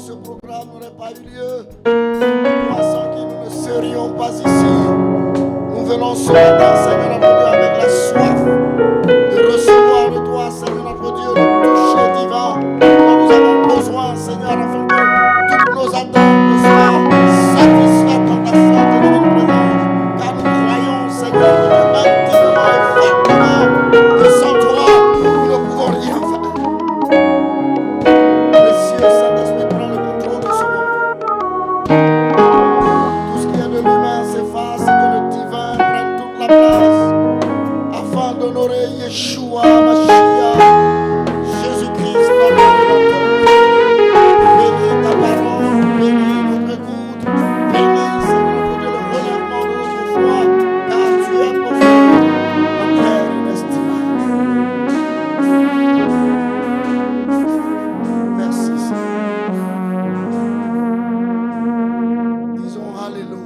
ce programme n'aurait pas eu lieu, moi sans qui nous ne serions pas ici. Nous venons ce matin, Seigneur notre Dieu, avec la soif de recevoir de toi, Seigneur notre Dieu, le toucher divin dont nous avons besoin, Seigneur, afin que toutes nos attentes soient satisfaites dans ta sainte et divine présence. Car nous croyons, Seigneur, que tu m'aimes intimement et fortement, et sans toi, nous ne pouvons rien faire. Précieux Saint-Esprit, prends le contrôle de ce moment. Tout ce qui est de l'humain s'efface, que le divin prenne toute la place, afin d'honorer Yeshua, Mashiach, Jésus-Christ, notre Rédempteur. Bénis ta parole, bénis notre écoute, bénis, Seigneur notre Dieu, le relèvement de notre foi, car tu es profond, mon Père inestimable. Merci, Seigneur. Disons Alléluia.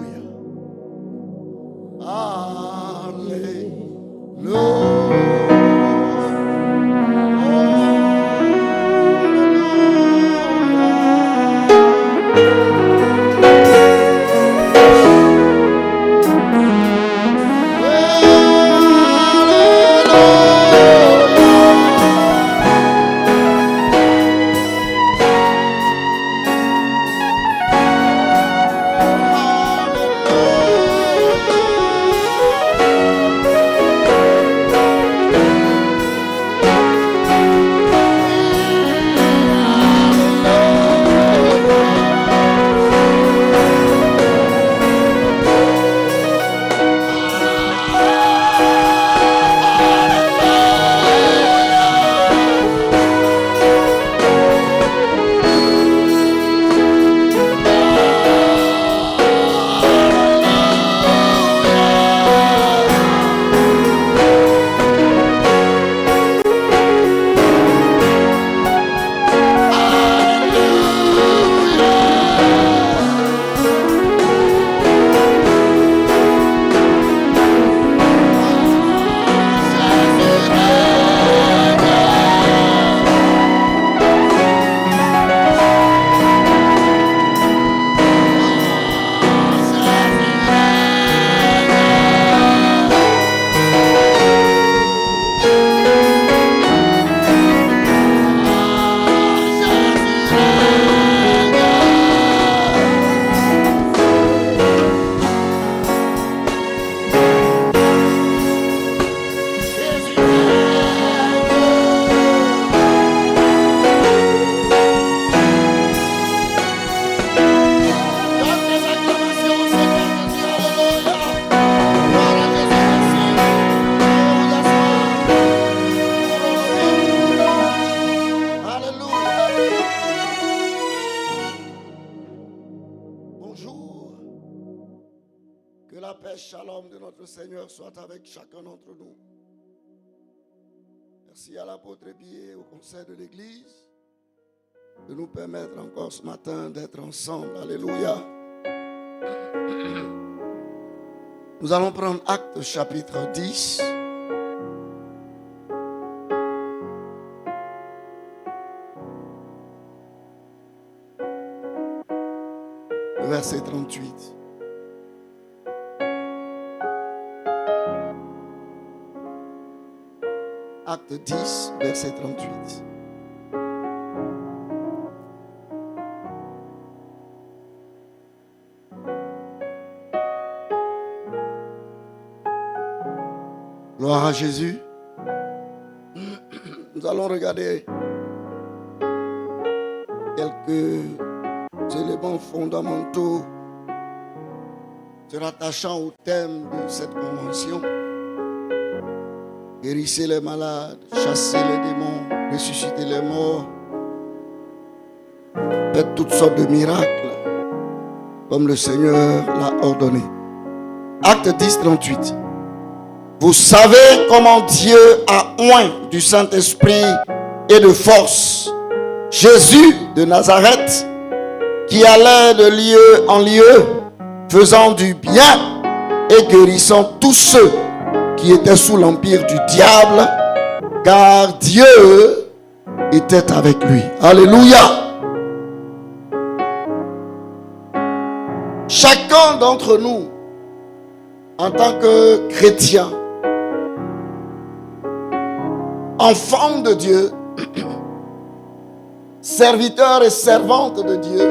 Soit avec chacun d'entre nous. Merci à l'apôtre Bié et au conseil de l'Église de nous permettre encore ce matin d'être ensemble. Alléluia. Nous allons prendre Actes chapitre 10. Le verset 38. Acte 10, verset 38. Gloire à Jésus. Nous allons regarder quelques éléments fondamentaux se rattachant au thème de cette convention. Guérissez les malades, chassez les démons, ressuscitez les morts. Faites toutes sortes de miracles, comme le Seigneur l'a ordonné. Acte 10, 38. Vous savez comment Dieu a oint du Saint-Esprit et de force Jésus de Nazareth, qui allait de lieu en lieu, faisant du bien et guérissant tous ceux qui étaient sous l'empire du diable, car Dieu était avec lui. Alléluia. d'entre nous, en tant que chrétiens, enfants de Dieu, serviteurs et servantes de Dieu,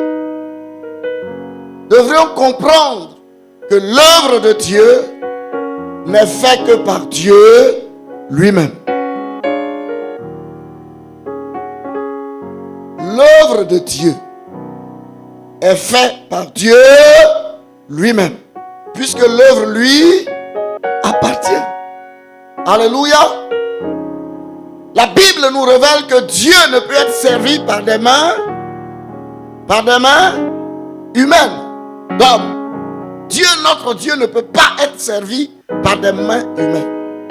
devrions comprendre que l'œuvre de Dieu n'est faite que par Dieu lui-même. L'œuvre de Dieu est faite par Dieu lui-même, puisque l'œuvre lui appartient. Alléluia. La Bible nous révèle que Dieu ne peut être servi par des mains humaines, d'hommes. Dieu, notre Dieu, ne peut pas être servi par des mains humaines.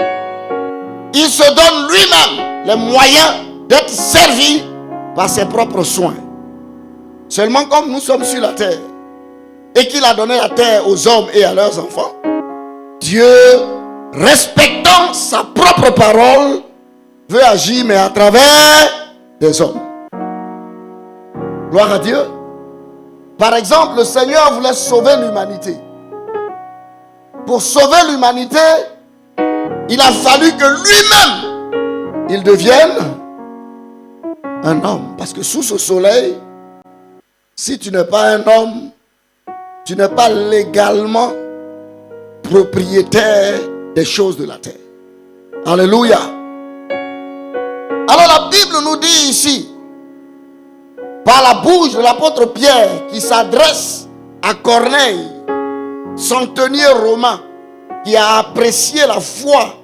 Il se donne lui-même les moyens d'être servi par ses propres soins. Seulement comme nous sommes sur la terre et qu'il a donné la terre aux hommes et à leurs enfants, Dieu, respectant sa propre parole, veut agir, mais à travers des hommes. Gloire à Dieu. Par exemple, le Seigneur voulait sauver l'humanité. Pour sauver l'humanité, il a fallu que lui-même, il devienne un homme. Parce que sous ce soleil, si tu n'es pas un homme, tu n'es pas légalement propriétaire des choses de la terre. Alléluia. Alors la Bible nous dit ici, par la bouche de l'apôtre Pierre, qui s'adresse à Corneille, centenier romain, qui a apprécié la foi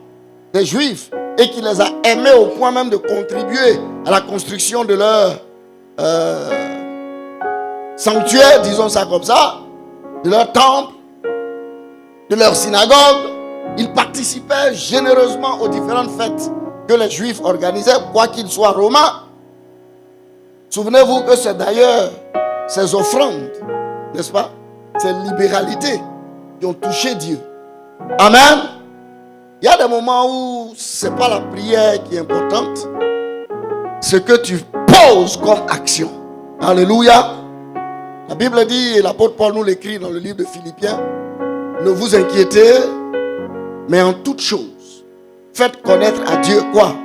des Juifs et qui les a aimés au point même de contribuer à la construction de leur sanctuaire, disons ça comme ça, de leur temple, de leur synagogue. Il participait généreusement aux différentes fêtes que les Juifs organisaient, quoi qu'ils soient romains. Souvenez-vous que c'est d'ailleurs ces offrandes, n'est-ce pas, ces libéralités qui ont touché Dieu. Amen. Il y a des moments où ce n'est pas la prière qui est importante, ce que tu poses comme action. Alléluia. La Bible dit, et l'apôtre Paul nous l'écrit dans le livre de Philippiens, ne vous inquiétez, mais en toute chose, faites connaître à Dieu quoi?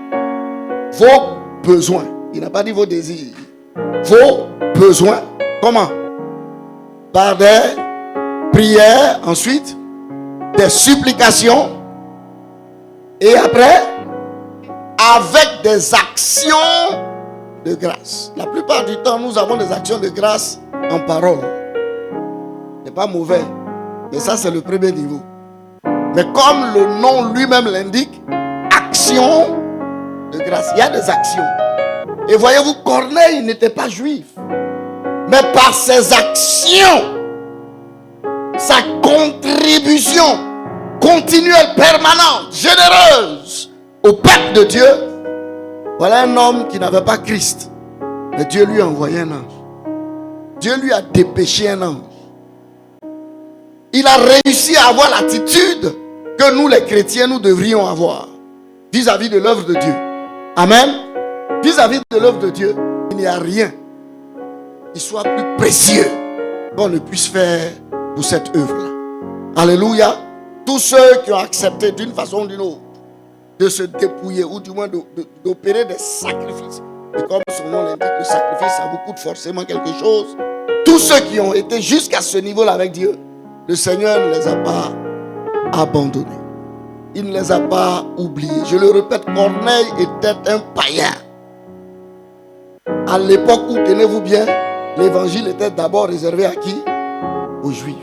Vos besoins. Il n'a pas dit vos désirs. Vos besoins. Comment? Par des prières, ensuite, des supplications, et après, avec des actions de grâce. La plupart du temps, nous avons des actions de grâce en parole. Ce n'est pas mauvais, mais ça c'est le premier niveau. Mais comme le nom lui-même l'indique, action de grâce. Il y a des actions. Et voyez-vous, Corneille n'était pas juif. Mais par ses actions, sa contribution continuelle, permanente, généreuse au peuple de Dieu, voilà un homme qui n'avait pas Christ. Mais Dieu lui a envoyé un ange. Dieu lui a dépêché un ange. Il a réussi à avoir l'attitude que nous les chrétiens nous devrions avoir vis-à-vis de l'œuvre de Dieu. Amen. Vis-à-vis de l'œuvre de Dieu, il n'y a rien qui soit plus précieux qu'on ne puisse faire pour cette œuvre-là. Alléluia. Tous ceux qui ont accepté d'une façon ou d'une autre de se dépouiller ou du moins d'opérer des sacrifices. Et comme son nom l'indique, le sacrifice, ça vous coûte forcément quelque chose. Tous ceux qui ont été jusqu'à ce niveau-là avec Dieu, le Seigneur ne les a pas abandonnés. Il ne les a pas oubliés. Je le répète, Corneille était un païen. À l'époque où, tenez-vous bien, l'évangile était d'abord réservé à qui? Aux Juifs.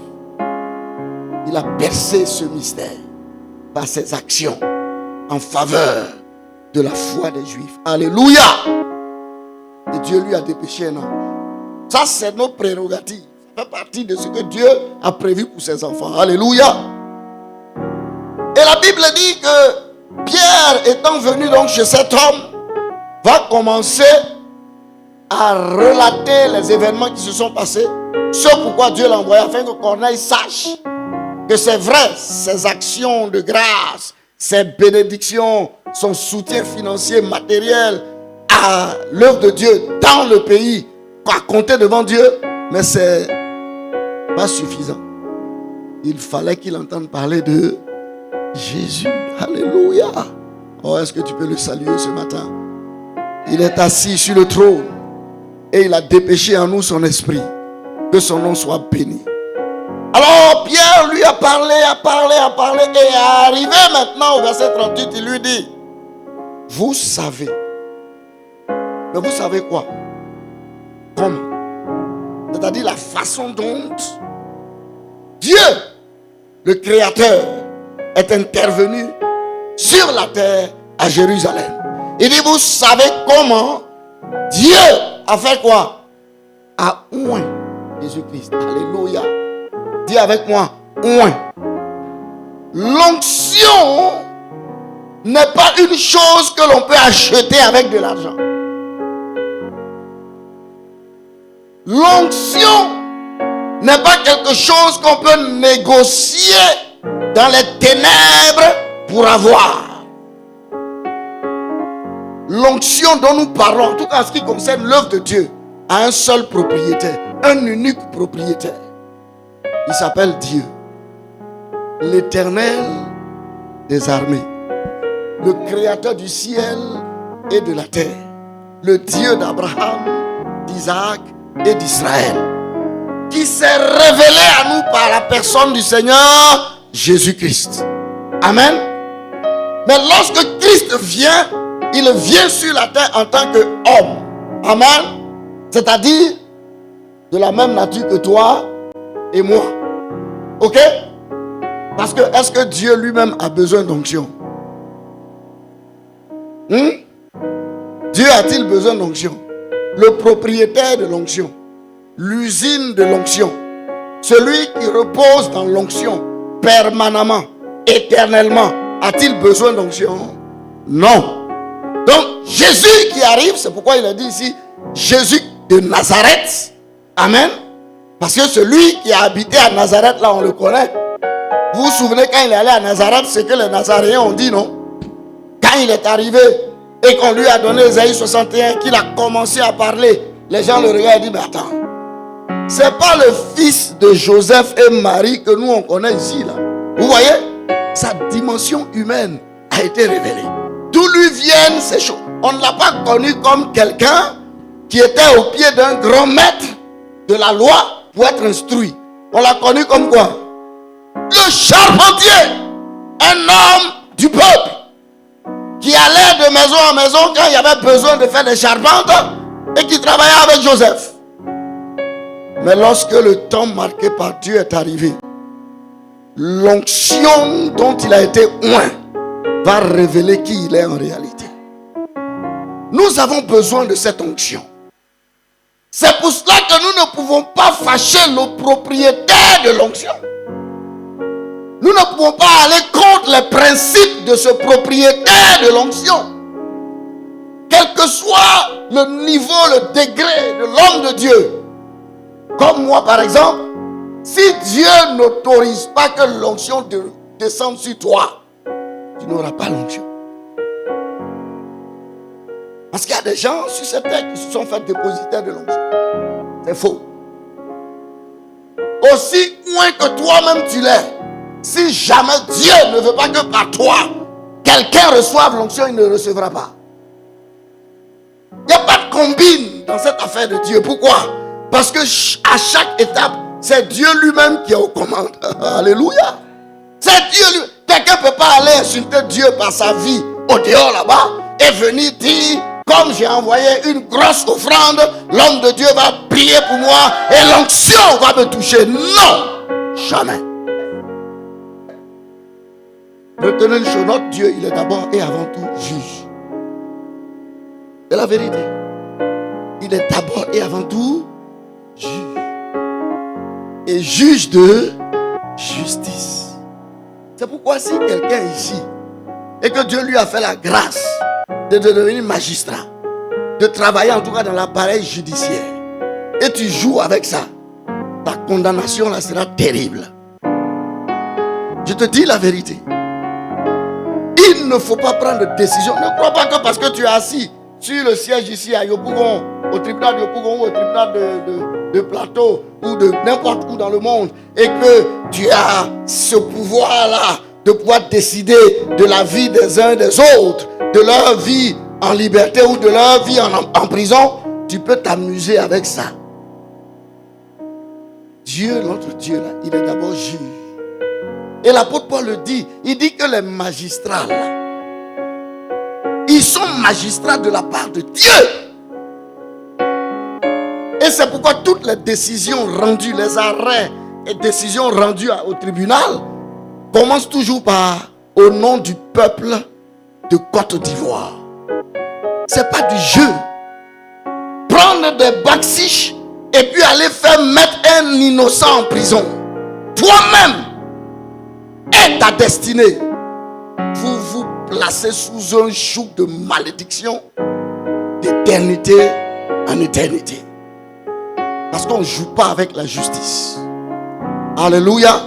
Il a percé ce mystère par ses actions en faveur de la foi des Juifs. Alléluia. Et Dieu lui a dépêché un ange. Ça, c'est notre prérogative. Ça fait partie de ce que Dieu a prévu pour ses enfants. Alléluia. Et la Bible dit que Pierre, étant venu donc chez cet homme, va commencer à relater les événements qui se sont passés. Ce pourquoi Dieu l'a envoyé, afin que Corneille sache que c'est vrai, ses actions de grâce, ses bénédictions, son soutien financier, matériel à l'œuvre de Dieu dans le pays, à compter devant Dieu, mais c'est pas suffisant. il fallait qu'il entende parler de Jésus. Alléluia. Oh, est-ce que tu peux le saluer ce matin? Il est assis sur le trône et il a dépêché en nous son esprit. Que son nom soit béni. Alors Pierre lui a parlé et est arrivé maintenant au verset 38, il lui dit, vous savez. Mais vous savez quoi? Comment? C'est-à-dire la façon dont Dieu, le Créateur, est intervenu sur la terre à Jérusalem. Il dit, vous savez comment Dieu a fait quoi? A oint Jésus-Christ. Alléluia. Dis avec moi, oint. L'onction n'est pas une chose que l'on peut acheter avec de l'argent. L'onction n'est pas quelque chose qu'on peut négocier dans les ténèbres pour avoir. L'onction dont nous parlons, en tout cas en ce qui concerne l'œuvre de Dieu, a un seul propriétaire, un unique propriétaire. Il s'appelle Dieu, l'Éternel des armées, le Créateur du ciel et de la terre, le Dieu d'Abraham, d'Isaac et d'Israël, qui s'est révélé à nous par la personne du Seigneur Jésus-Christ. Amen. Mais lorsque Christ vient, il vient sur la terre en tant qu'homme. Amen. C'est-à-dire de la même nature que toi et moi. Ok? Parce que est-ce que Dieu lui-même a besoin d'onction? Dieu a-t-il besoin d'onction? Le propriétaire de l'onction, l'usine de l'onction, celui qui repose dans l'onction permanemment, éternellement, a-t-il besoin d'onction? Non. Donc Jésus qui arrive, c'est pourquoi il a dit ici Jésus de Nazareth. Amen. Parce que celui qui a habité à Nazareth, là on le connaît. Vous vous souvenez quand il est allé à Nazareth, c'est que les Nazaréens ont dit non. Quand il est arrivé et qu'on lui a donné Ésaïe 61, qu'il a commencé à parler, les gens le regardent et disent, mais attends, c'est pas le fils de Joseph et Marie que nous on connaît ici là. Vous voyez, sa dimension humaine a été révélée. D'où lui viennent ces choses? On ne l'a pas connu comme quelqu'un qui était au pied d'un grand maître de la loi pour être instruit. On l'a connu comme quoi? Le charpentier, un homme du peuple qui allait de maison en maison quand il y avait besoin de faire des charpentes et qui travaillait avec Joseph. Mais lorsque le temps marqué par Dieu est arrivé, l'onction dont il a été oint va révéler qui il est en réalité. Nous avons besoin de cette onction. C'est pour cela que nous ne pouvons pas fâcher le propriétaire de l'onction. Nous ne pouvons pas aller contre les principes de ce propriétaire de l'onction. Quel que soit le niveau, le degré de l'homme de Dieu. Comme moi par exemple, si Dieu n'autorise pas que l'onction descende sur toi, tu n'auras pas l'onction. Parce qu'il y a des gens sur cette terre qui se sont fait dépositaires de l'onction. C'est faux. Aussi loin que toi-même tu l'es, si jamais Dieu ne veut pas que par toi, quelqu'un reçoive l'onction, il ne recevra pas. Il n'y a pas de combine dans cette affaire de Dieu. Pourquoi? Parce que à chaque étape, c'est Dieu lui-même qui est aux commandes. Alléluia. C'est Dieu lui. Quelqu'un ne peut pas aller insulter Dieu par sa vie au dehors là-bas et venir dire, comme j'ai envoyé une grosse offrande, l'homme de Dieu va prier pour moi et l'onction va me toucher. Non, jamais. Retenez une chose, notre Dieu, il est d'abord et avant tout juge. C'est la vérité. Il est d'abord et avant tout juge. Et juge de justice. C'est pourquoi si quelqu'un est ici et que Dieu lui a fait la grâce de devenir magistrat, de travailler en tout cas dans l'appareil judiciaire, et tu joues avec ça, ta condamnation là sera terrible. Je te dis la vérité. Il ne faut pas prendre de décision. Ne crois pas que parce que tu es assis sur le siège ici à Yopougon, au tribunal de Yopougon ou au tribunal de plateau ou de n'importe où dans le monde et que tu as ce pouvoir-là de pouvoir décider de la vie des uns et des autres, de leur vie en liberté ou de leur vie en prison, tu peux t'amuser avec ça. Dieu, notre Dieu, là, il est d'abord juge. Et l'apôtre Paul le dit, il dit que les magistrats, là, ils sont magistrats de la part de Dieu. Et c'est pourquoi toutes les décisions rendues, les arrêts et décisions rendues au tribunal commencent toujours par au nom du peuple de Côte d'Ivoire. C'est pas du jeu. Prendre des baksiches et puis aller faire mettre un innocent en prison. Toi-même et ta destinée. Vous vous placez sous un joug de malédiction d'éternité en éternité. Parce qu'on ne joue pas avec la justice. Alléluia.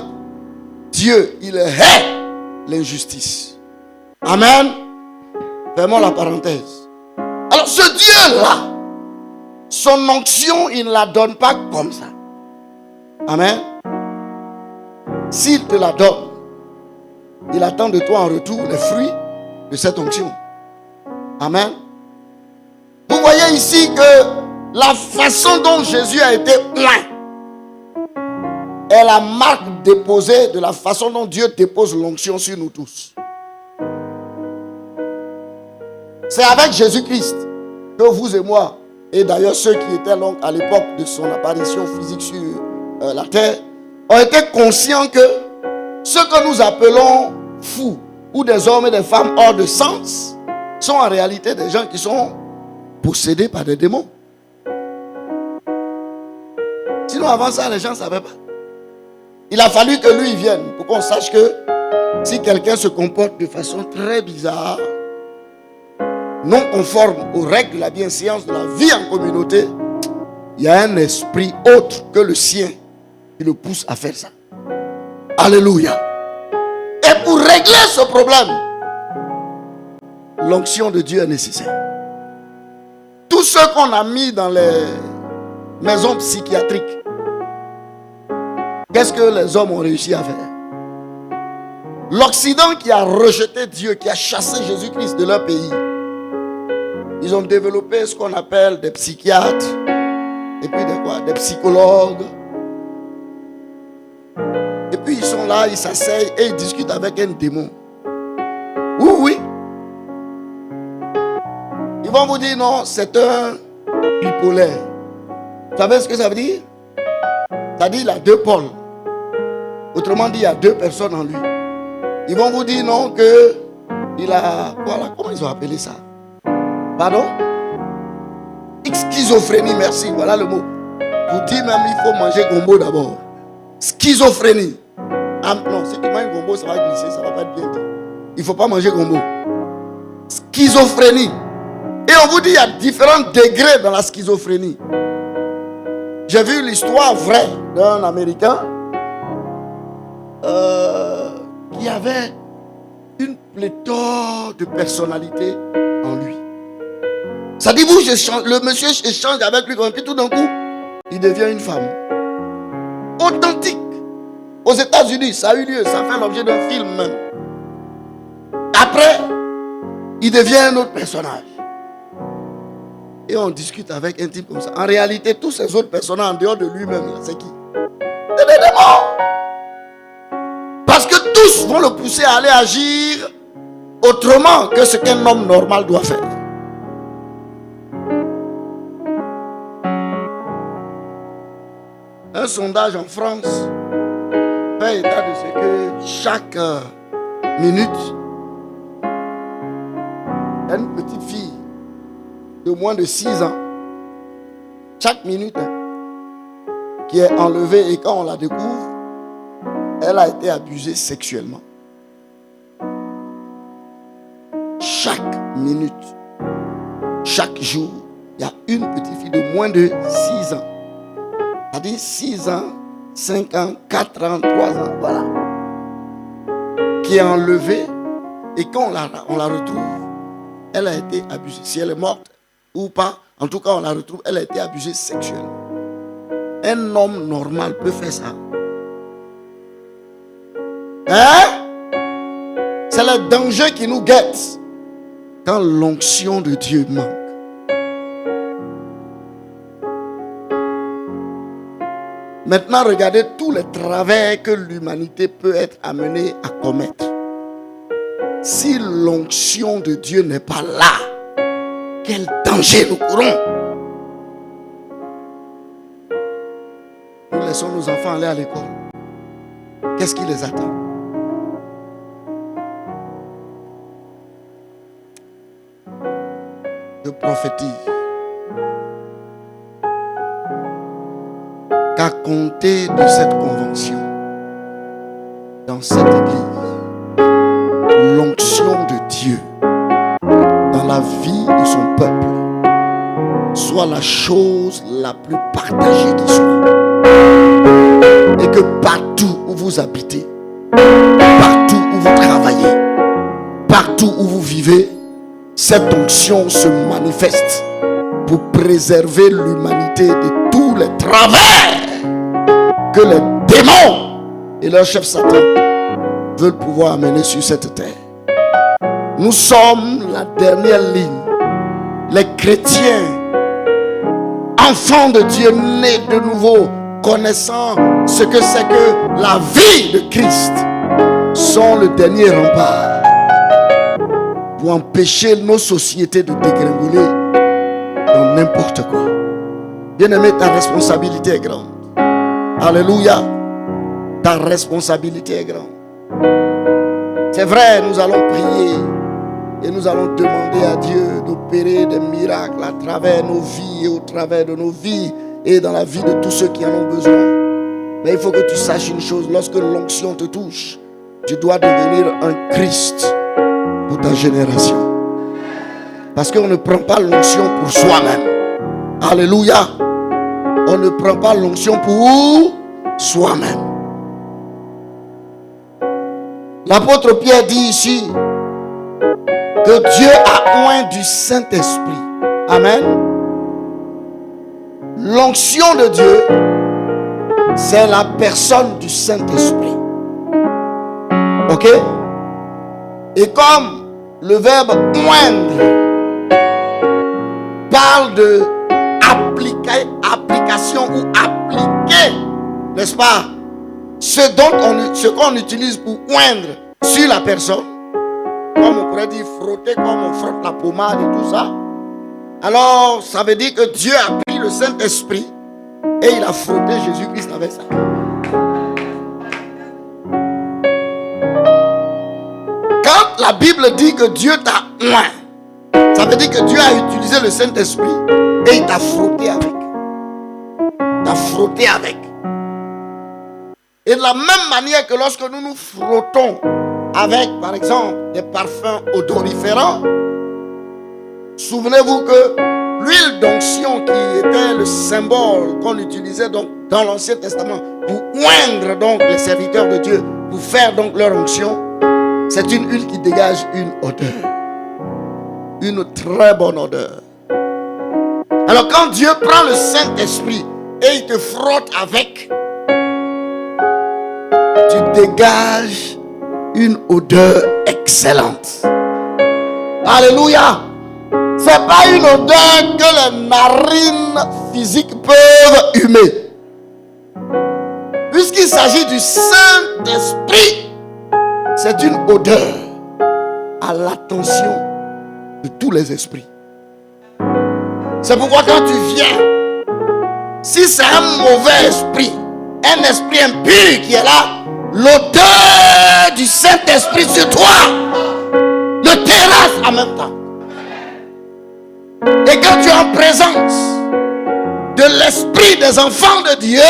Dieu, il hait l'injustice. Amen. Fermons la parenthèse. Alors ce Dieu-là, son onction, il ne la donne pas comme ça. Amen. S'il te la donne, il attend de toi en retour les fruits de cette onction. Amen. Vous voyez ici que la façon dont Jésus a été oint est la marque déposée de la façon dont Dieu dépose l'onction sur nous tous. C'est avec Jésus-Christ que vous et moi, et d'ailleurs ceux qui étaient donc à l'époque de son apparition physique sur la terre, ont été conscients que ceux que nous appelons fous ou des hommes et des femmes hors de sens sont en réalité des gens qui sont possédés par des démons. Sinon avant ça, les gens ne savaient pas. Il a fallu que lui vienne pour qu'on sache que si quelqu'un se comporte de façon très bizarre, non conforme aux règles de la bienséance de la vie en communauté, il y a un esprit autre que le sien qui le pousse à faire ça. Alléluia. Et pour régler ce problème, l'onction de Dieu est nécessaire. Tous ceux qu'on a mis dans les maisons psychiatriques, qu'est-ce que les hommes ont réussi à faire? L'Occident qui a rejeté Dieu, qui a chassé Jésus-Christ de leur pays, ils ont développé ce qu'on appelle des psychiatres, et puis des psychologues. Et puis ils sont là, ils s'asseyent et ils discutent avec un démon. Oui, oui. Ils vont vous dire non, c'est un bipolaire. Vous savez ce que ça veut dire? Ça dit il a deux pôles. Autrement dit, il y a deux personnes en lui. Ils vont vous dire non que il a... Voilà, comment ils ont appelé ça? Pardon? Schizophrénie, merci, voilà le mot. Pour dire même, il faut manger gombo d'abord. Schizophrénie. Ah, non, si tu manges gombo, ça va glisser, ça va pas être bien dit. Il ne faut pas manger gombo. Schizophrénie. Et on vous dit, il y a différents degrés dans la schizophrénie. J'ai vu l'histoire vraie d'un Américain qui avait une pléthore de personnalités en lui. Ça dit, le monsieur échange avec lui, et puis tout d'un coup, il devient une femme. Authentique. Aux États-Unis, ça a eu lieu, ça fait l'objet d'un film même. Après, il devient un autre personnage. Et on discute avec un type comme ça. En réalité, tous ces autres personnages en dehors de lui-même, c'est qui? C'est des démons. Parce que tous vont le pousser à aller agir autrement que ce qu'un homme normal doit faire. Un sondage en France fait état de ce que chaque minute, une petite fille de moins de 6 ans, chaque minute, qui est enlevée et quand on la découvre, elle a été abusée sexuellement. Chaque minute, chaque jour, il y a une petite fille de moins de 6 ans. C'est-à-dire 6 ans, 5 ans, 4 ans, 3 ans, voilà. Qui est enlevée et quand on la retrouve, elle a été abusée. Si elle est morte ou pas, en tout cas on la retrouve, elle a été abusée sexuellement. Un homme normal peut faire ça. Hein? C'est le danger qui nous guette quand l'onction de Dieu manque. Maintenant, regardez tous les travers que l'humanité peut être amenée à commettre. Si l'onction de Dieu n'est pas là, quel danger nous courons? Nous laissons nos enfants aller à l'école. Qu'est-ce qui les attend? Je prophétise qu'à compter de cette convention, dans cette église, l'onction de Dieu dans la vie de son peuple soit la chose la plus partagée qui soit. Et que partout où vous habitez, partout où vous travaillez, partout où vous vivez, cette onction se manifeste pour préserver l'humanité de tous les travers que les démons et leur chef Satan veulent pouvoir amener sur cette terre. Nous sommes la dernière ligne. Les chrétiens, enfants de Dieu, nés de nouveau, connaissant ce que c'est que la vie de Christ, sont le dernier rempart pour empêcher nos sociétés de dégringoler dans n'importe quoi. Bien-aimé, ta responsabilité est grande. Alléluia. Ta responsabilité est grande. C'est vrai, nous allons prier et nous allons demander à Dieu d'opérer des miracles à travers nos vies et au travers de nos vies et dans la vie de tous ceux qui en ont besoin. Mais il faut que tu saches une chose, lorsque l'onction te touche, tu dois devenir un Christ pour ta génération. Parce qu'on ne prend pas l'onction pour soi-même. Alléluia. On ne prend pas l'onction pour soi-même. L'apôtre Pierre dit ici que Dieu a oint du Saint-Esprit. Amen. L'onction de Dieu, c'est la personne du Saint-Esprit. Ok? Et comme le verbe oindre parle de application ou appliquer, n'est-ce pas? Ce qu'on utilise pour oindre sur la personne, comme on pourrait dire frotter, comme on frotte la pommade et tout ça. Alors, ça veut dire que Dieu a pris le Saint-Esprit et il a frotté Jésus-Christ avec ça. Quand la Bible dit que Dieu t'a oint, ça veut dire que Dieu a utilisé le Saint-Esprit et il t'a frotté avec. T'a frotté avec. Et de la même manière que lorsque nous nous frottons avec, par exemple, des parfums odoriférants, souvenez-vous que l'huile d'onction qui était le symbole qu'on utilisait donc dans l'Ancien Testament pour oindre donc les serviteurs de Dieu, pour faire donc leur onction, c'est une huile qui dégage une odeur. Une très bonne odeur. Alors quand Dieu prend le Saint-Esprit et il te frotte avec, tu dégages une odeur excellente. Alléluia. C'est pas une odeur que les narines physiques peuvent humer. Puisqu'il s'agit du Saint-Esprit, c'est une odeur à l'attention de tous les esprits. C'est pourquoi quand tu viens, si c'est un mauvais esprit, un esprit impur qui est là, l'odeur du Saint-Esprit sur toi le terrasse en même temps. Et quand tu es en présence de l'esprit des enfants de Dieu,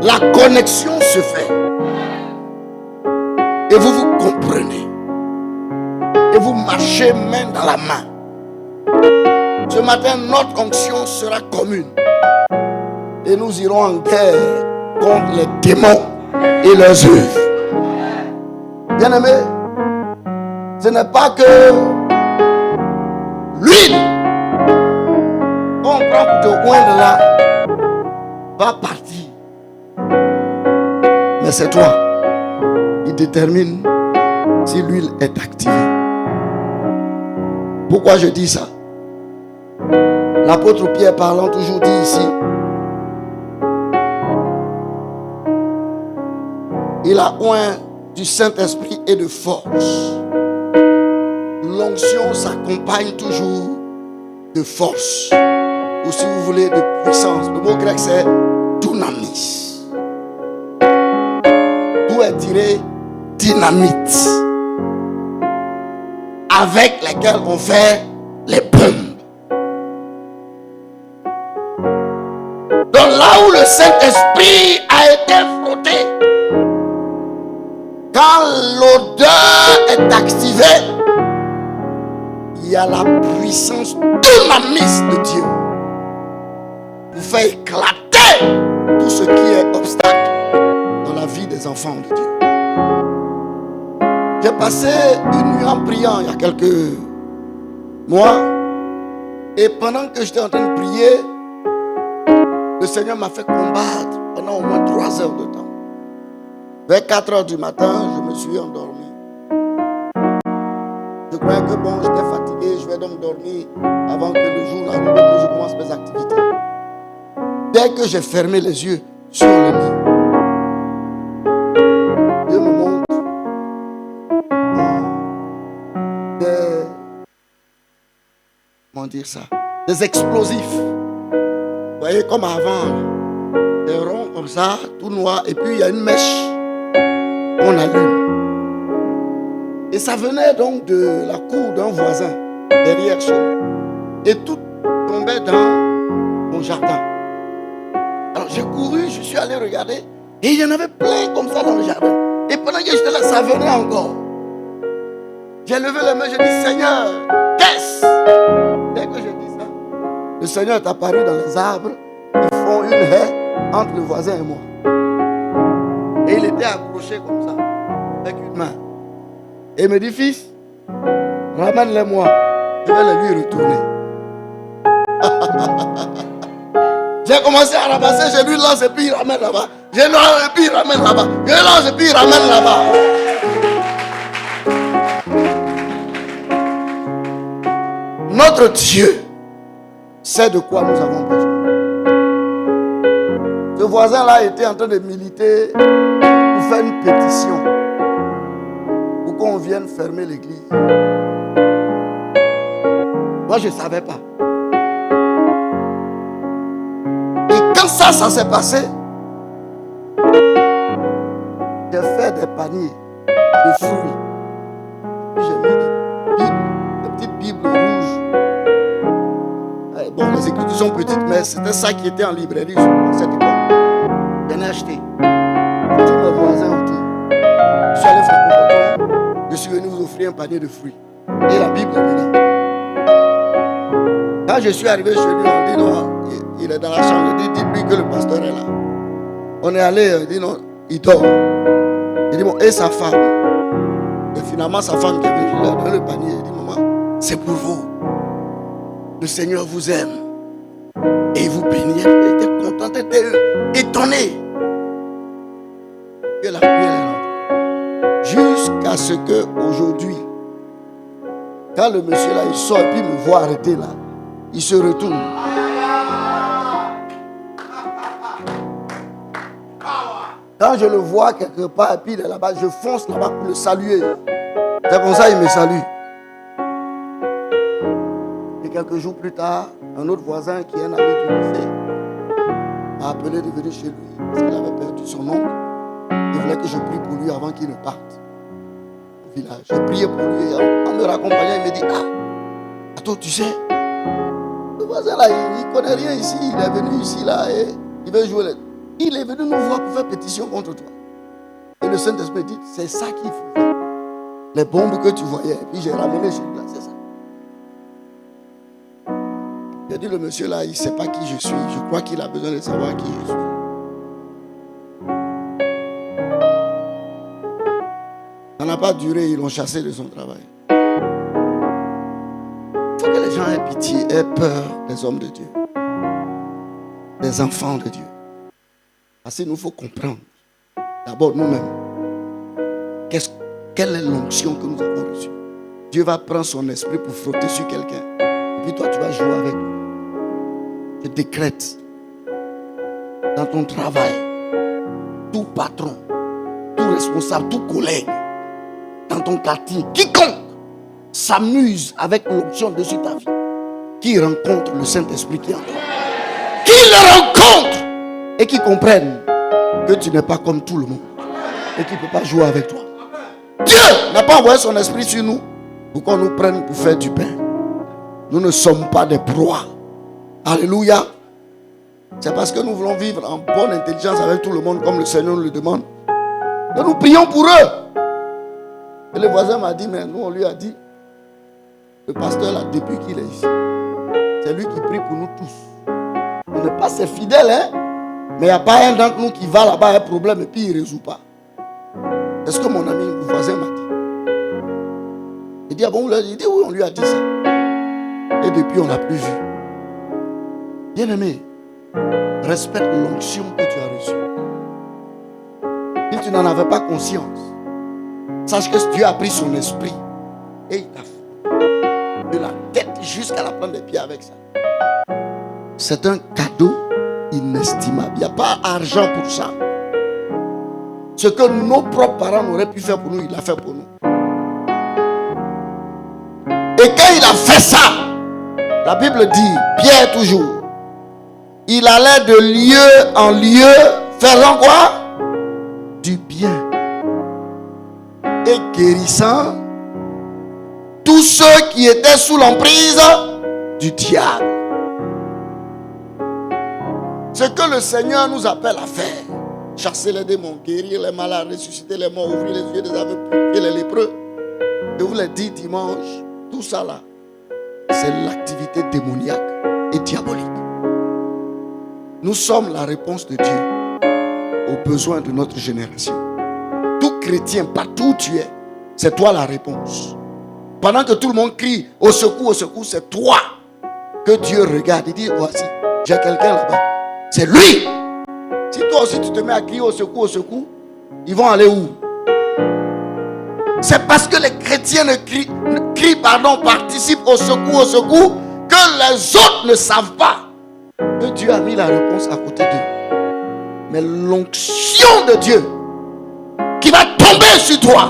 la connexion se fait. Et vous vous comprenez. Et vous marchez main dans la main. Ce matin, notre onction sera commune. Et nous irons en guerre contre les démons et leurs œuvres. Bien-aimé, ce n'est pas que l'huile qu'on prend pour te oindre là, va partir. Mais c'est toi qui détermine si l'huile est activée. Pourquoi je dis ça? L'apôtre Pierre parlant toujours dit ici, il a oint du Saint-Esprit et de force. L'onction s'accompagne toujours de force, ou si vous voulez de puissance. Le mot grec c'est dunamis, d'où est tiré dynamite, avec lesquels on fait les bombes. Donc là où le Saint-Esprit a été frotté, quand l'odeur est activée, il y a la puissance dynamique de Dieu pour faire éclater tout ce qui est obstacle dans la vie des enfants de Dieu. J'ai passé une nuit en priant il y a quelques mois, et pendant que j'étais en train de prier, le Seigneur m'a fait combattre pendant au moins 3 heures de temps. Vers 4 heures du matin, je me suis endormi. Je croyais que bon, j'étais fatigué, je vais donc dormir avant que le jour n'arrive et que je commence mes activités. Dès que j'ai fermé les yeux sur le lit, Dieu me montre des explosifs. Vous voyez, comme avant, des ronds comme ça, tout noir, et puis il y a une mèche qu'on allume. Et ça venait donc de la cour d'un voisin, derrière chez nous. Et tout tombait dans mon jardin. Alors j'ai couru, je suis allé regarder, et il y en avait plein comme ça dans le jardin. Et pendant que j'étais là, ça venait encore. J'ai levé les mains, j'ai dit, Seigneur, qu'est-ce? Dès que je dis ça, le Seigneur est apparu dans les arbres. Ils font une haie entre le voisin et moi. Et il était accroché comme ça, avec une main. Et il me dit, fils, ramène-les-moi, je vais les lui retourner. J'ai commencé à ramasser, je lui lance et puis il ramène là-bas. Je lance et puis il ramène là-bas. Je lance et puis il ramène là-bas. Notre Dieu sait de quoi nous avons besoin. Ce voisin-là était en train de militer pour faire une pétition pour qu'on vienne fermer l'église. Moi, je ne savais pas. Et quand ça s'est passé, j'ai fait des paniers de fruits. Puis j'ai mis des petites bibles rouges. Bon, les écritures sont petites, mais c'était ça qui était en librairie à cette époque. J'en ai acheté. Tous mes voisins autour. Je suis allé faire mon bâton. Je suis venu vous offrir un panier de fruits. Et la Bible est dedans. Quand je suis arrivé chez lui, on dit non, il est dans la chambre. Il dit, dites-lui que le pasteur est là. On est allé, il dit non, il dort. Il dit bon, et sa femme? Et finalement, sa femme qui est venue, il a donné le panier. Il dit, maman, c'est pour vous. Le Seigneur vous aime. Et il vous bénit. Il était content, il était étonné. Que la prière est rentrée. Jusqu'à ce que aujourd'hui, quand le monsieur là, il sort et puis me voit arrêter là, il se retourne. Quand je le vois quelque part et puis il est là-bas, je fonce là-bas pour le saluer. C'est comme ça qu'il me salue. Et quelques jours plus tard, un autre voisin qui est un ami du lycée m'a appelé de venir chez lui parce qu'il avait perdu son oncle. Il voulait que je prie pour lui avant qu'il ne parte au village. J'ai prié pour lui et en me raccompagnant, il me dit, ah, attends, tu sais, le voisin là, il ne connaît rien ici, il est venu ici là et il veut jouer. Il est venu nous voir pour faire pétition contre toi. Et le Saint-Esprit dit, c'est ça qu'il faut faire. Les bombes que tu voyais, et puis j'ai ramené chez lui là, c'est ça. J'ai dit, le monsieur là, il ne sait pas qui je suis. Je crois qu'il a besoin de savoir qui je suis. Ça n'a pas duré, ils l'ont chassé de son travail. Il faut que les gens aient pitié, aient peur des hommes de Dieu, des enfants de Dieu. Parce qu'il nous faut comprendre, d'abord nous-mêmes, quelle est l'onction que nous avons reçue. Dieu va prendre son esprit pour frotter sur quelqu'un. Et puis toi, tu vas jouer avec. Je décrète, dans ton travail, tout patron, tout responsable, tout collègue, dans ton quartier, quiconque s'amuse avec l'onction dessus ta vie, qui rencontre le Saint-Esprit qui est en toi, qui le rencontre et qui comprenne que tu n'es pas comme tout le monde et qui ne peut pas jouer avec toi. Dieu n'a pas envoyé son esprit sur nous pour qu'on nous prenne pour faire du pain. Nous ne sommes pas des proies. Alléluia. C'est parce que nous voulons vivre en bonne intelligence avec tout le monde comme le Seigneur nous le demande que nous prions pour eux. Et le voisin m'a dit, mais nous on lui a dit, le pasteur là, depuis qu'il est ici, c'est lui qui prie pour nous tous. On n'est pas ses fidèles, hein? Mais il n'y a pas un d'entre nous qui va là-bas un problème et puis il ne résout pas. C'est ce que mon ami, le voisin m'a dit. Il dit, ah bon, il dit, oui, on lui a dit ça. Et depuis, on ne l'a plus vu. Bien-aimé, respecte l'onction que tu as reçue. Si tu n'en avais pas conscience, sache que Dieu a pris son esprit et il t'a fait de la tête jusqu'à la plante des pieds avec ça. C'est un cadeau inestimable. Il n'y a pas d'argent pour ça. Ce que nos propres parents n'auraient pu faire pour nous, il l'a fait pour nous. Et quand il a fait ça, la Bible dit, Pierre toujours, il allait de lieu en lieu, faisant quoi? Du bien. Et guérissant tous ceux qui étaient sous l'emprise du diable. Ce que le Seigneur nous appelle à faire, chasser les démons, guérir les malades, ressusciter les morts, ouvrir les yeux des aveugles, purifier les lépreux. Je vous l'ai dit dimanche, tout ça là, c'est l'activité démoniaque et diabolique. Nous sommes la réponse de Dieu aux besoins de notre génération. Tout chrétien, partout où tu es, c'est toi la réponse. Pendant que tout le monde crie au secours, c'est toi que Dieu regarde. Il dit, voici, j'ai quelqu'un là-bas. C'est lui. Si toi aussi tu te mets à crier au secours, ils vont aller où? C'est parce que les chrétiens participent au secours, que les autres ne savent pas que Dieu a mis la réponse à côté d'eux. Mais l'onction de Dieu qui va tomber sur toi,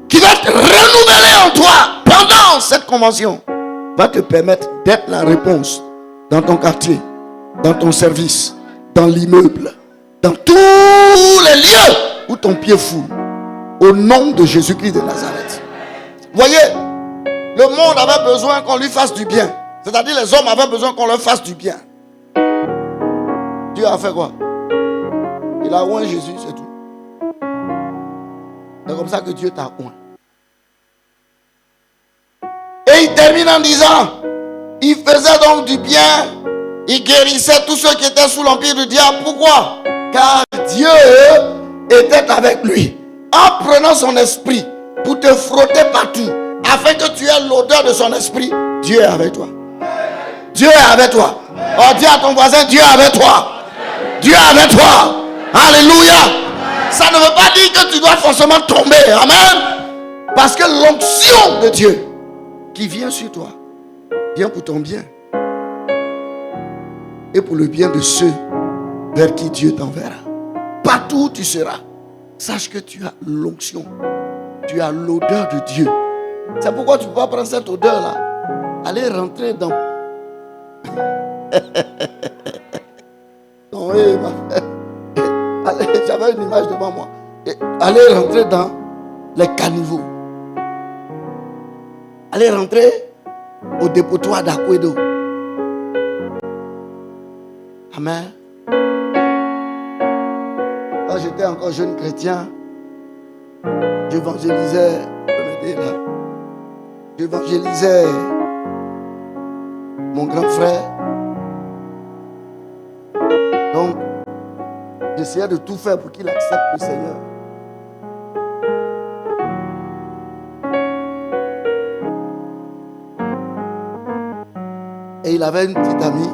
qui va te renouveler en toi pendant cette convention, va te permettre d'être la réponse dans ton quartier, dans ton service, dans l'immeuble, dans tous les lieux où ton pied foule. Au nom de Jésus-Christ de Nazareth. Voyez, le monde avait besoin qu'on lui fasse du bien. C'est-à-dire les hommes avaient besoin qu'on leur fasse du bien. Dieu a fait quoi? Il a oint Jésus, c'est tout. C'est comme ça que Dieu t'a oint. Et il termine en disant, il faisait donc du bien, il guérissait tous ceux qui étaient sous l'empire du diable. Pourquoi? Car Dieu était avec lui. En prenant son esprit pour te frotter partout, afin que tu aies l'odeur de son esprit, Dieu est avec toi. Dieu est avec toi. Oh, dis à ton voisin, Dieu est avec toi. Dieu est avec toi. Alléluia. Ça ne veut pas dire que tu dois forcément tomber. Amen. Parce que l'onction de Dieu qui vient sur toi, vient pour ton bien. Et pour le bien de ceux vers qui Dieu t'enverra. Partout où tu seras, sache que tu as l'onction. Tu as l'odeur de Dieu. C'est pourquoi tu ne peux pas prendre cette odeur-là. Aller rentrer dans... non, j'avais une image devant moi. Aller rentrer dans les caniveaux. Aller rentrer au dépotoir d'Aquedo. Amen. Quand j'étais encore jeune chrétien, j'évangélisais, j'évangélisais mon grand frère. Donc, j'essayais de tout faire pour qu'il accepte le Seigneur. Et il avait une petite amie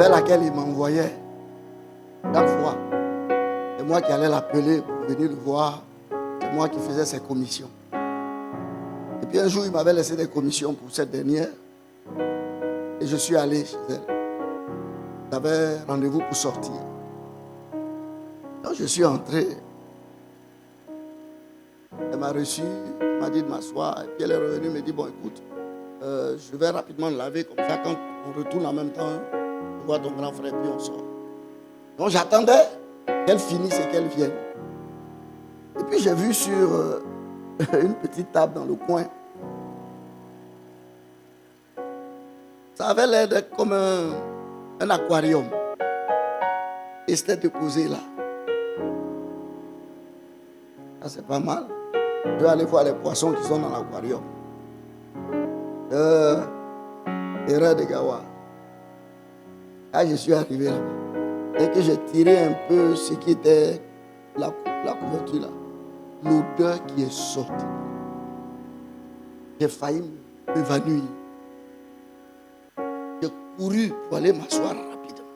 vers laquelle il m'envoyait chaque fois. C'est moi qui allais l'appeler pour venir le voir. C'est moi qui faisais ses commissions. Et puis un jour, il m'avait laissé des commissions pour cette dernière. Et je suis allé chez elle. J'avais rendez-vous pour sortir. Donc je suis entré. Elle m'a reçu, elle m'a dit de m'asseoir. Et puis elle est revenue, elle me dit, bon écoute, je vais rapidement le laver comme ça. Quand on retourne en même temps, on voit ton grand frère, puis on sort. Donc j'attendais qu'elle finisse et qu'elle vienne. Et puis j'ai vu sur une petite table dans le coin. Ça avait l'air d'être comme un aquarium. Et c'était déposé là. Ça c'est pas mal. Je vais aller voir les poissons qui sont dans l'aquarium. Erreur de Gawa. Quand je suis arrivé là-bas, et que j'ai tiré un peu ce qui était la couverture là, l'odeur qui est sortie, j'ai failli m'évanouir. J'ai couru pour aller m'asseoir rapidement.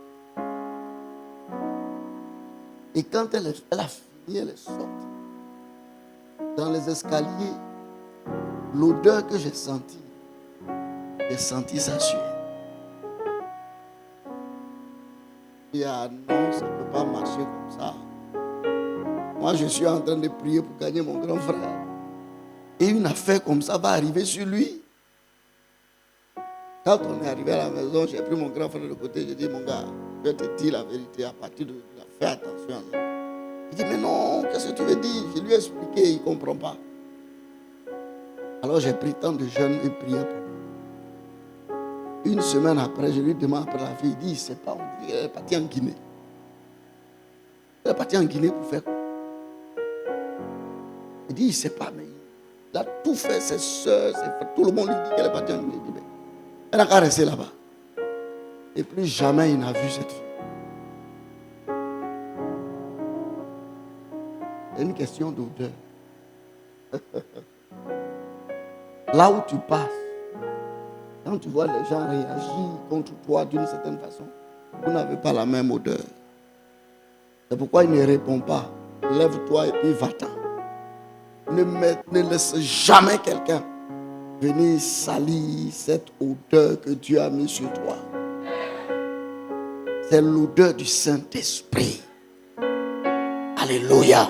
Et quand elle a fini, elle est sortie. Dans les escaliers, l'odeur que j'ai senti sa sueur. Et non, ça ne peut pas marcher comme ça. Moi, je suis en train de prier pour gagner mon grand frère. Et une affaire comme ça va arriver sur lui. Quand on est arrivé à la maison, j'ai pris mon grand frère de côté. J'ai dit, mon gars, je vais te dire la vérité à partir de là. Fais attention à ça. Il dit, mais non, qu'est-ce que tu veux dire? Je lui ai expliqué, il ne comprend pas. Alors j'ai pris tant de jeûne et prié pour lui. Une semaine après, je lui demande après la fille, il dit, il ne sait pas, on dit, elle est partie en Guinée. Elle est partie en Guinée pour faire quoi? Il dit, il ne sait pas, mais il a tout fait, ses soeurs, ses frères, tout le monde lui dit qu'elle est partie en Guinée. Il dit, mais elle n'a qu'à rester là-bas. Et plus jamais il n'a vu cette fille. C'est une question d'odeur. Là où tu passes, quand tu vois les gens réagir contre toi d'une certaine façon, vous n'avez pas la même odeur. C'est pourquoi il ne répond pas. Lève-toi et puis va-t'en. Ne laisse jamais quelqu'un venir salir cette odeur que Dieu a mise sur toi. C'est l'odeur du Saint-Esprit. Alléluia.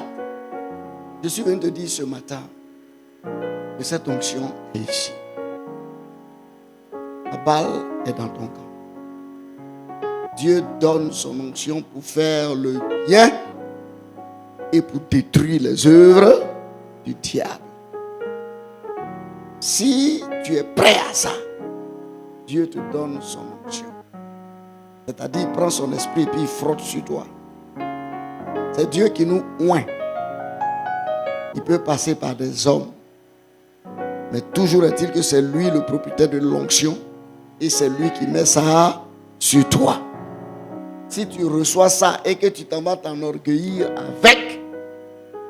Je suis venu te dire ce matin que cette onction est ici. La balle est dans ton camp. Dieu donne son onction pour faire le bien et pour détruire les œuvres du diable. Si tu es prêt à ça, Dieu te donne son onction. C'est-à-dire, il prend son esprit et puis il frotte sur toi. C'est Dieu qui nous oint. Il peut passer par des hommes. Mais toujours est-il que c'est lui le propriétaire de l'onction. Et c'est lui qui met ça sur toi. Si tu reçois ça et que tu t'en vas t'enorgueillir avec,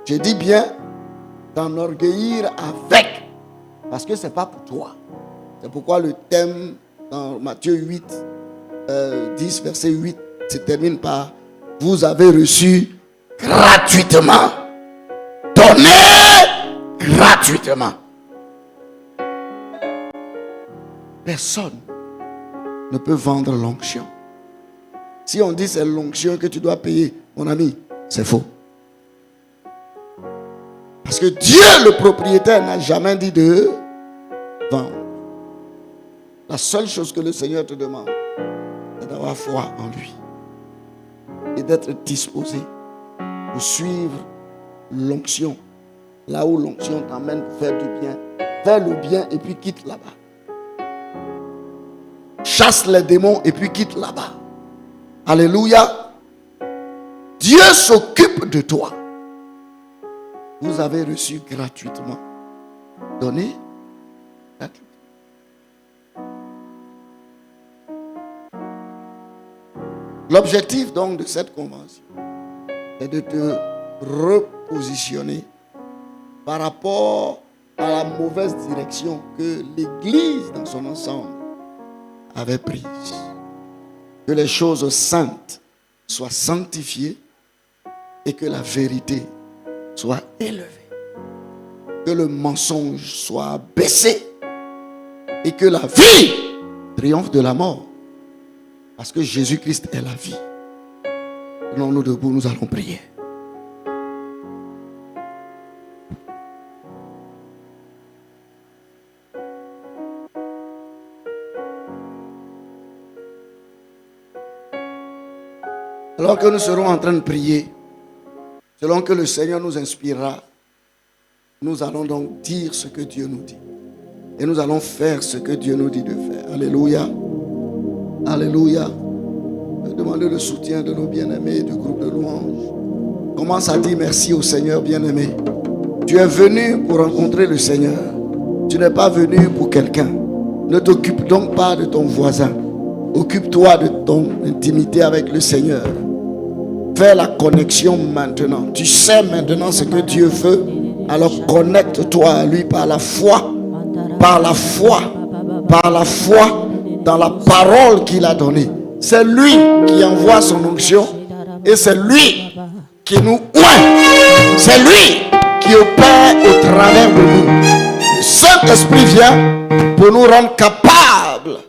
je dis bien, t'enorgueillir avec. Parce que ce n'est pas pour toi. C'est pourquoi le thème dans Matthieu 8, 10, verset 8, se termine par « Vous avez reçu gratuitement. Donnez gratuitement. » Personne ne peut vendre l'onction. Si on dit c'est l'onction que tu dois payer, mon ami, c'est faux. Parce que Dieu, le propriétaire, n'a jamais dit de vendre. La seule chose que le Seigneur te demande, c'est d'avoir foi en lui. Et d'être disposé pour suivre l'onction. Là où l'onction t'emmène pour faire du bien. Fais le bien et puis quitte là-bas. Chasse les démons et puis quitte là-bas. Alléluia. Dieu s'occupe de toi. Vous avez reçu gratuitement. Donnez gratuitement. L'objectif donc de cette convention est de te repositionner par rapport à la mauvaise direction que l'Église dans son ensemble avait prise. Que les choses saintes soient sanctifiées et que la vérité soit élevée. Que le mensonge soit baissé et que la vie triomphe de la mort. Parce que Jésus-Christ est la vie. Tenons-nous debout, nous allons prier. Alors que nous serons en train de prier, selon que le Seigneur nous inspirera, nous allons donc dire ce que Dieu nous dit. Et nous allons faire ce que Dieu nous dit de faire. Alléluia. Alléluia. Demandez le soutien de nos bien-aimés du groupe de louanges. Commence à dire merci au Seigneur bien-aimé. Tu es venu pour rencontrer le Seigneur. Tu n'es pas venu pour quelqu'un. Ne t'occupe donc pas de ton voisin. Occupe-toi de ton intimité avec le Seigneur. Fais la connexion maintenant. Tu sais maintenant ce que Dieu veut. Alors connecte-toi à lui par la foi. Par la foi. Par la foi dans la parole qu'il a donnée. C'est lui qui envoie son onction. Et c'est lui qui nous oint. C'est lui qui opère au travers de nous. Le Saint-Esprit vient pour nous rendre capables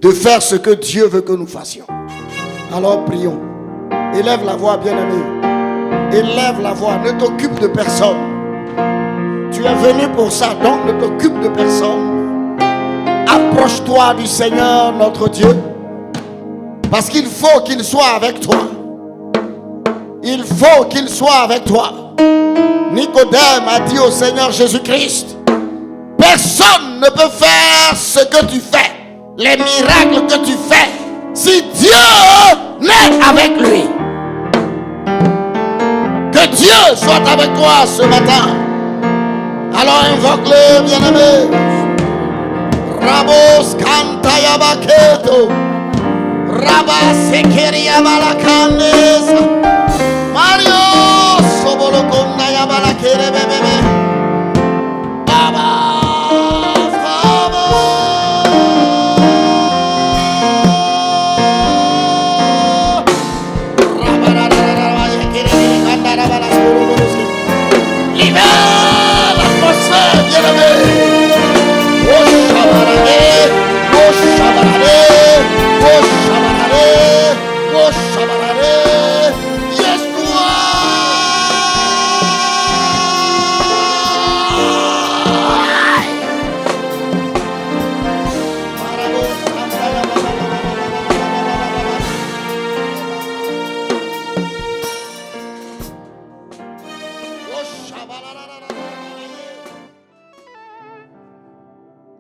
de faire ce que Dieu veut que nous fassions. Alors prions. Élève la voix, bien-aimé. Élève la voix. Ne t'occupe de personne. Tu es venu pour ça, donc ne t'occupe de personne. Approche-toi du Seigneur notre Dieu. Parce qu'il faut qu'il soit avec toi. Il faut qu'il soit avec toi. Nicodème a dit au Seigneur Jésus-Christ, personne ne peut faire ce que tu fais, les miracles que tu fais, si Dieu n'est avec lui. Que Dieu soit avec toi ce matin. Alors invoque-le, bien-aimé. Rabos kantaya baketo. Rabba sekeria balakandes. Mario sobolo kondaya balakere bebebe. Baba.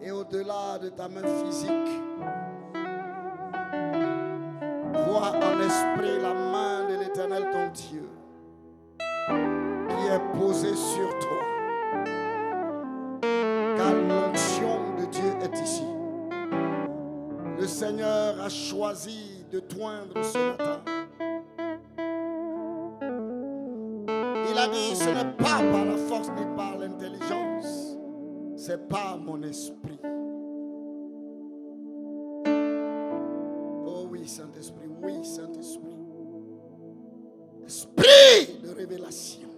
Et au-delà de ta main physique, vois en esprit la main de l'Éternel ton Dieu qui est posée sur toi. Car l'onction de Dieu est ici. Le Seigneur a choisi de t'oindre ce matin. Il a dit, ce n'est pas par la force ni par l'intelligence, c'est par mon esprit. Oh oui, Saint-Esprit, oui, Saint-Esprit. Esprit de révélation.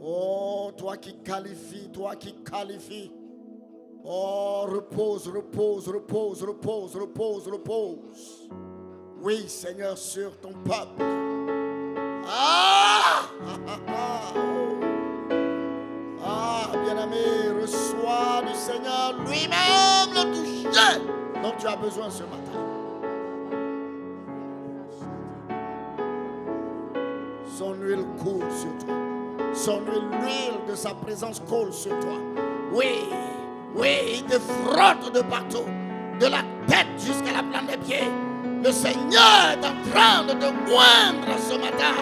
Oh, toi qui qualifies, toi qui qualifies. Oh, repose, repose, repose, repose, repose, repose. Oui, Seigneur, sur ton peuple. Bien-aimé, reçois du Seigneur lui-même le toucher dont tu as besoin ce matin. Son huile coule sur toi. Son l'huile de sa présence coule sur toi. Oui, oui, il te frotte de partout, de la tête jusqu'à la plante des pieds. Le Seigneur est en train de te moindre ce matin.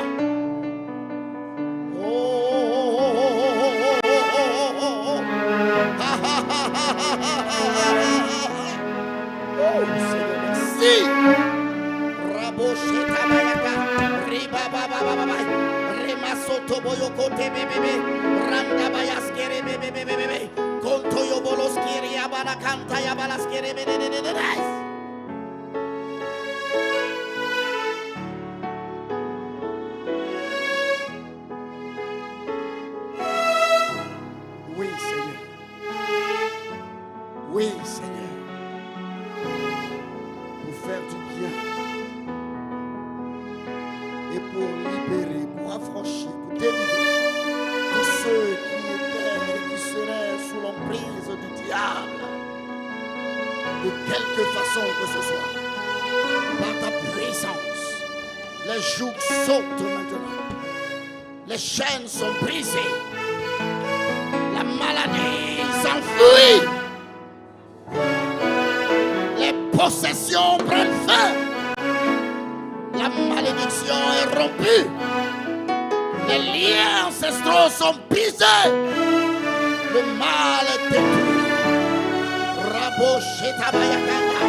Merci. Rabosheta bayaka, riba baba baba, remasoto boyoko te bebe, randa bayaskere bebe, konto yoboloskiri abala kanta yabalaskere bebe. Oui, Seigneur. Pour faire du bien. Et pour libérer, pour affranchir, pour délivrer tous ceux qui étaient et qui seraient sous l'emprise du diable. De quelque façon que ce soit. Par ta puissance. Les jougs sautent maintenant. Les chaînes sont brisées. La maladie s'enfuit. Les possessions prennent fin. La malédiction est rompue. Les liens ancestraux sont brisés. Le mal est détruit. Raboshetabayakanda.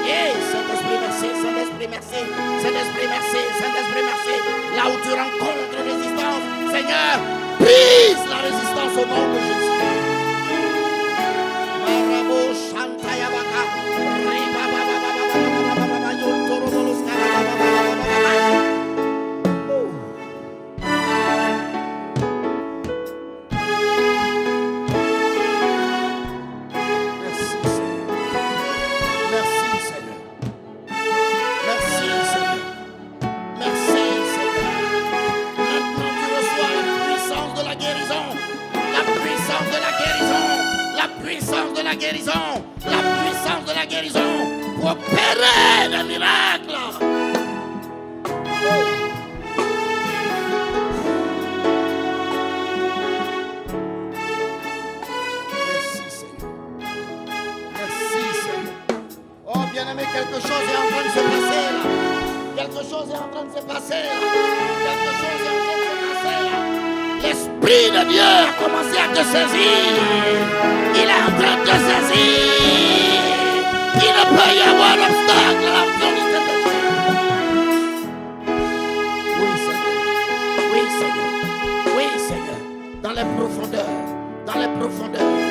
Et Saint-Esprit, merci, Saint-Esprit, merci, Saint-Esprit, merci, Saint-Esprit, merci. Là où tu rencontres résistance, Seigneur, brise la résistance au nom de Jésus. Marabo Shantayabaka, la puissance de la guérison pour opérer le miracle. Merci Seigneur. Merci Seigneur. Oh bien-aimé, quelque chose est en train de se passer là. Quelque chose est en train de se passer là. Quelque chose est en train de se passer là. L'Esprit de Dieu a commencé à te saisir. Il est en train de te saisir. Il ne peut y avoir d'obstacle à l'action de cette personne. Oui, Seigneur. Oui, Seigneur. Oui, Seigneur. Dans les profondeurs. Dans les profondeurs.